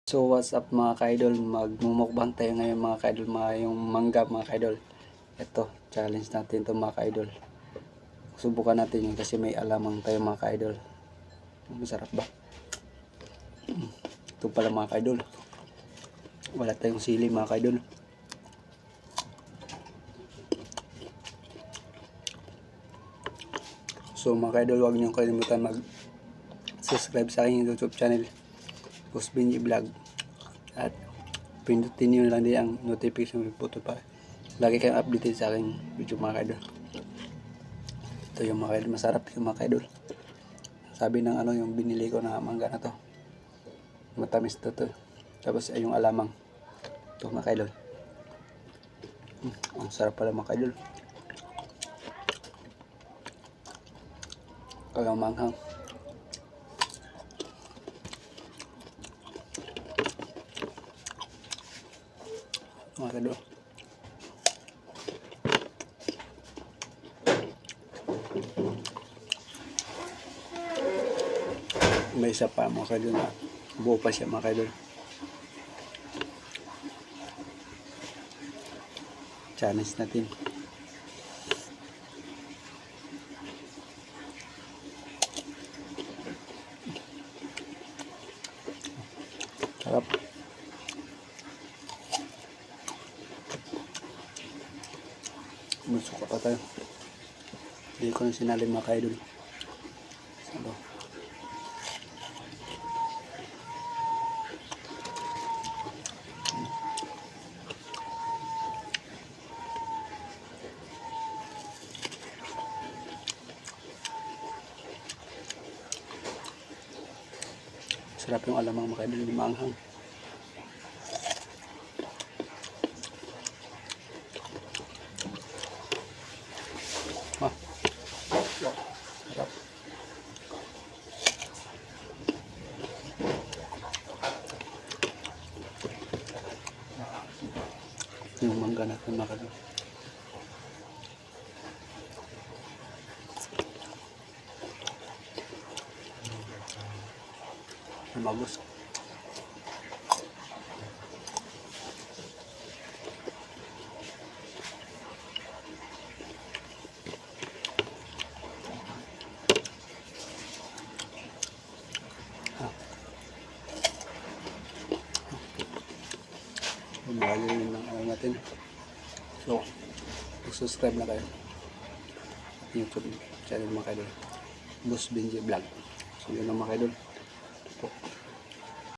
So what's up mga ka-idol, magmumukbang tayo ngayon mga ka-idol, yung mangga mga ka-idol. Ito, challenge natin ito mga ka-idol. Subukan natin yun kasi may alamang tayo mga ka-idol. Masarap ba? Ito pala mga ka-idol, wala tayong sili mga ka-idol. So mga ka-idol, huwag niyong kalimutan mag-subscribe sa aking YouTube channel, Boss Benji Vlog, at pindutin nyo lang din ang notification button pa. Lagi kayong updated sa aking video mga ka-idol. Ito yung mga ka-idol, masarap yung mga ka-idol. Sabi ng yung binili ko na mangga na to, matamis to. Tapos ay yung alamang ito mga ka-idol. Ang sarap pala mga ka-idol. Kalamanghang. Mga ka-idol, may isa pa mga ka-idol na buo pa siya mga ka-idol. Challenge natin. Sarap. Masuka pa tayo. Hindi ko na sinali mga ka-idol. Sabi. Sarap yung alamang mga ka-idol, yung maanghang. Sarap. Yung mangga natin mga ka-idol. Magus. Magaling ng natin. So, subscribe na kayo YouTube channel mga ka-idol, Boss Benji Vlog. So yun ang mga ka-idol po.